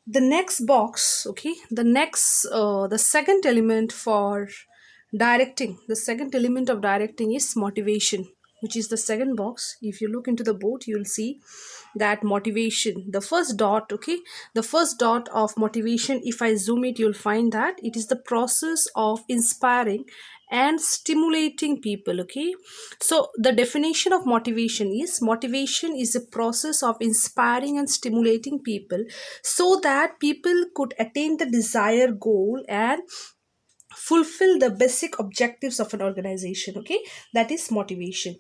The next box, okay, the second element for directing, the second element of directing is motivation, which is the second box. If you look into the board, you'll see that motivation, the first dot, okay, the first dot of motivation, if I zoom it, you'll find that it is the process of inspiring and stimulating people. Okay, so the definition of motivation is a process of inspiring and stimulating people so that people could attain the desired goal and fulfill the basic objectives of an organization. Okay, that is motivation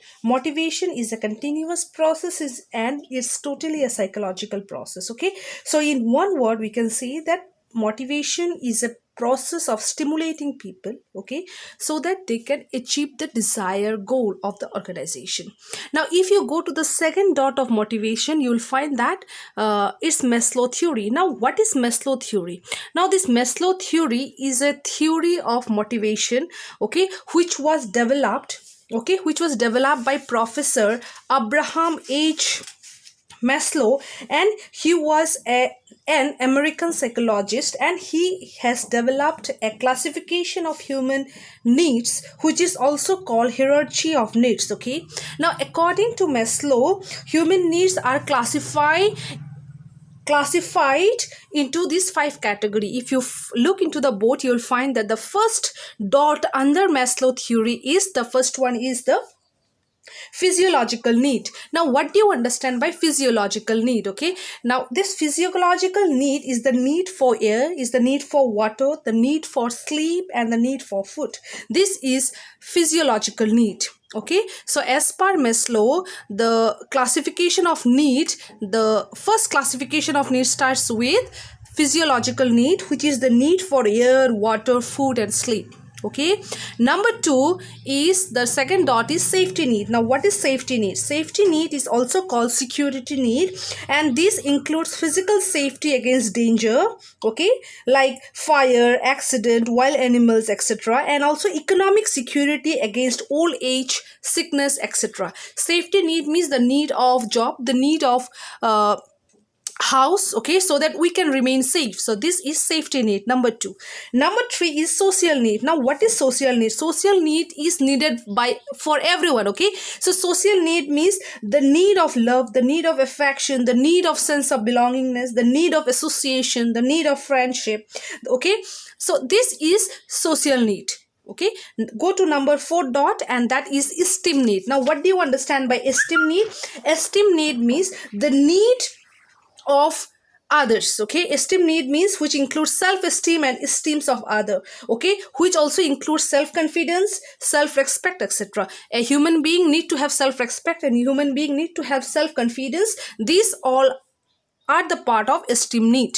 is a continuous process and it's totally a psychological process. Okay, so in one word we can say that motivation is a process of stimulating people, okay, so that they can achieve the desired goal of the organization. Now if you go to the second dot of motivation, you will find that it's Maslow theory. Now what is Maslow theory? Now this Maslow theory is a theory of motivation, okay, which was developed by Professor Abraham H. Maslow, and he was an American psychologist, and he has developed a classification of human needs, which is also called hierarchy of needs. Okay, now according to Maslow, human needs are classified into these five category. If you look into the board, you'll find that the first dot under Maslow theory is the first one is the physiological need. Now what do you understand by physiological need? Okay, now this physiological need is the need for air, is the need for water, the need for sleep, and the need for food. This is physiological need. Okay, so as per Maslow, the classification of need, the first classification of need starts with physiological need, which is the need for air, water, food, and sleep. Okay, number two is the second dot is safety need. Now what is safety need? Safety need is also called security need, and this includes physical safety against danger, okay, like fire, accident, wild animals, etc., and also economic security against old age, sickness, etc. Safety need means the need of job, the need of house, okay, so that we can remain safe. So this is safety need, number two. Number three is social need. Now what is social need? Social need is needed by for everyone. Okay, so social need means the need of love, the need of affection, the need of sense of belongingness, the need of association, the need of friendship. Okay, so this is social need. Okay, go to number four dot, and that is esteem need. Now what do you understand by esteem need? Esteem need means the need of others. Okay, esteem need means which includes self-esteem and esteems of other, okay, which also includes self-confidence, self-respect, etc. A human being need to have self-respect, and human being need to have self-confidence. These all are the part of esteem need.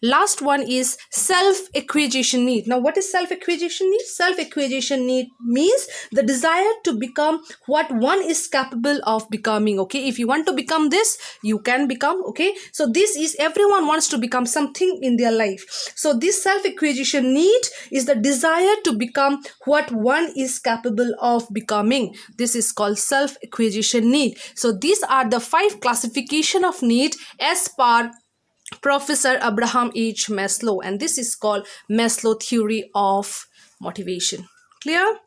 Last one is self-acquisition need. Now what is self-acquisition need? Self-acquisition need means the desire to become what one is capable of becoming. Okay, if you want to become this, you can become. Okay, so this is everyone wants to become something in their life. So this self-acquisition need is the desire to become what one is capable of becoming. This is called self-acquisition need. So these are the five classification of need as per Professor Abraham H. Maslow, and this is called Maslow theory of motivation. Clear?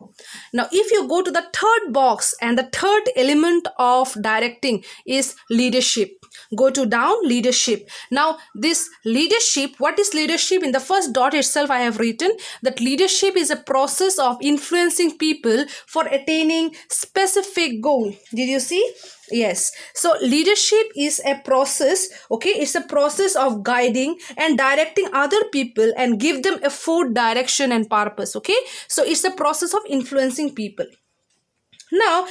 Now if you go to the third box, and the third element of directing is leadership. Go to down, leadership. Now this leadership, what is leadership? In the first dot itself I have written that leadership is a process of influencing people for attaining specific goal. Did you see? Yes, so leadership is a process, okay, it's a process of guiding and directing other people and give them a forward direction and purpose. Okay, so it's a process of influencing people. Now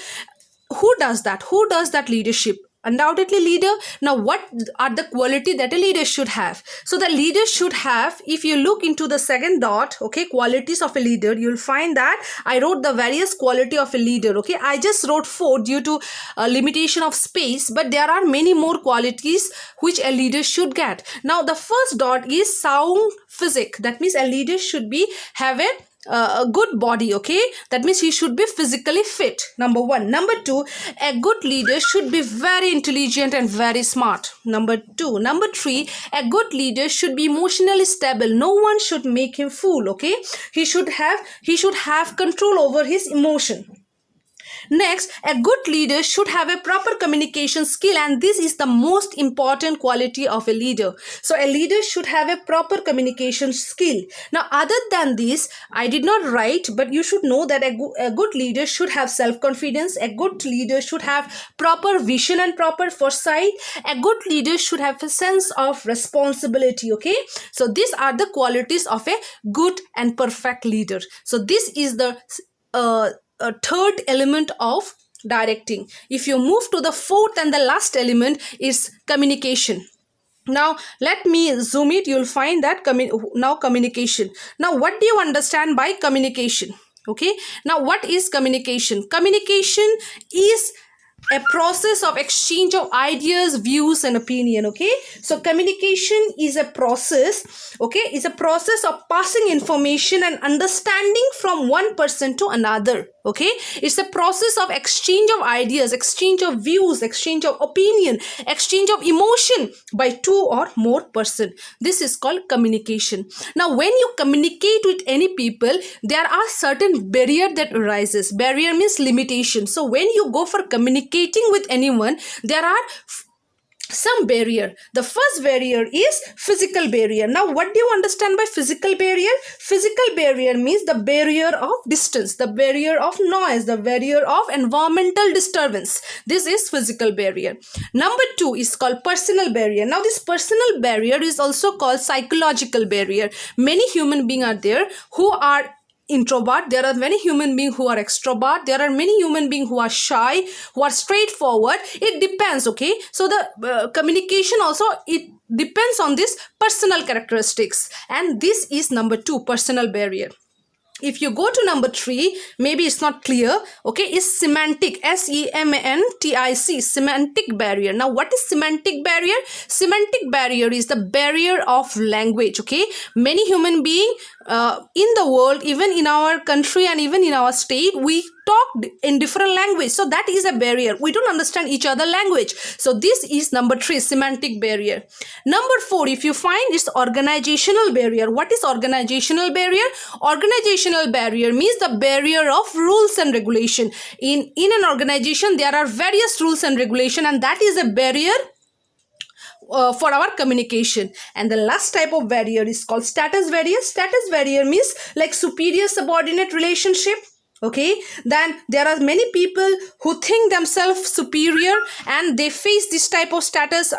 who does that leadership? Undoubtedly leader. Now what are the quality that a leader should have? So the leader should have, if you look into the second dot, okay, qualities of a leader, you'll find that I wrote the various quality of a leader. Okay, I just wrote four due to limitation of space, but there are many more qualities which a leader should get. Now the first dot is sound physique. That means a leader should be have a a good body, okay? That means he should be physically fit, number one. Number two, a good leader should be very intelligent and very smart, number two. Number three, a good leader should be emotionally stable. No one should make him fool, okay? He should have control over his emotion. Next, a good leader should have a proper communication skill, and this is the most important quality of a leader. So a leader should have a proper communication skill. Now, other than this, I did not write, but you should know that a good leader should have self-confidence. A good leader should have proper vision and proper foresight. A good leader should have a sense of responsibility, okay? So these are the qualities of a good and perfect leader. So this is the a third element of directing. If you move to the fourth and the last element is communication. Now let me zoom it. You'll find that communication. Now what do you understand by communication? Okay, now what is communication? Communication is a process of exchange of ideas, views and opinion, okay? So communication is a process, okay? It's a process of passing information and understanding from one person to another, okay? It's a process of exchange of ideas, exchange of views, exchange of opinion, exchange of emotion by two or more person. This is called communication. Now when you communicate with any people, there are certain barrier that arises. Barrier means limitation. So when you go for communicating with anyone, there are some barrier. The first barrier is physical barrier. Now what do you understand by physical barrier? Physical barrier means the barrier of distance, the barrier of noise, the barrier of environmental disturbance. This is physical barrier. Number two is called personal barrier. Now this personal barrier is also called psychological barrier. Many human beings are there who are introvert. There are many human beings who are extrovert. There are many human beings who are shy, who are straightforward. It depends, okay? So the communication also, it depends on this personal characteristics, and this is number two, personal barrier. If you go to number three, maybe it's not clear, okay, is semantic, semantic, semantic barrier. Now what is semantic barrier? Semantic barrier is the barrier of language, okay? Many human beings in the world, even in our country and even in our state, we talk in different language. So that is a barrier. We don't understand each other language. So this is number three, semantic barrier. Number four, if you find, is organizational barrier. What is organizational barrier? Organizational barrier means the barrier of rules and regulation. In an organization, there are various rules and regulation, and that is a barrier for our communication. And the last type of barrier is called status barrier. Status barrier means like superior subordinate relationship, okay? Then there are many people who think themselves superior and they face this type of status,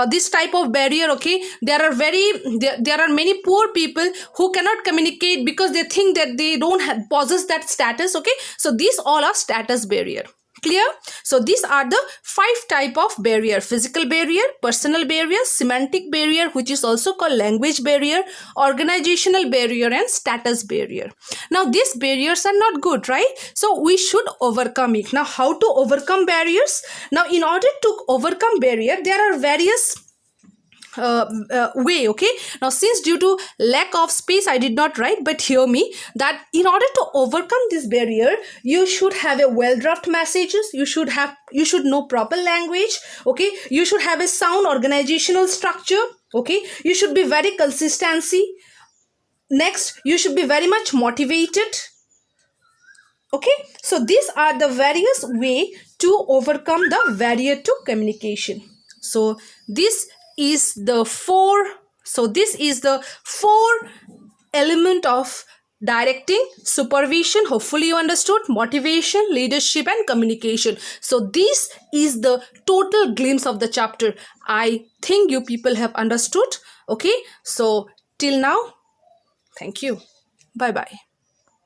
this type of barrier, okay? There are many poor people who cannot communicate because they think that they don't possess that status, okay? So these all are status barrier. Clear? So these are the 5 type of barrier: physical barrier, personal barrier, semantic barrier, which is also called language barrier, organizational barrier, and status barrier. Now these barriers are not good, right? So we should overcome it. Now how to overcome barriers? Now in order to overcome barrier, there are various way, okay? Now since due to lack of space I did not write, but hear me, that in order to overcome this barrier, you should have a well drafted messages, you should know proper language, okay? You should have a sound organizational structure, okay? You should be very consistency. Next, you should be very much motivated, okay? So these are the various way to overcome the barrier to communication. So this is the four element of directing: supervision, hopefully you understood, motivation, leadership, and communication. So this is the total glimpse of the chapter. I think you people have understood, okay? So till now, thank you. Bye bye.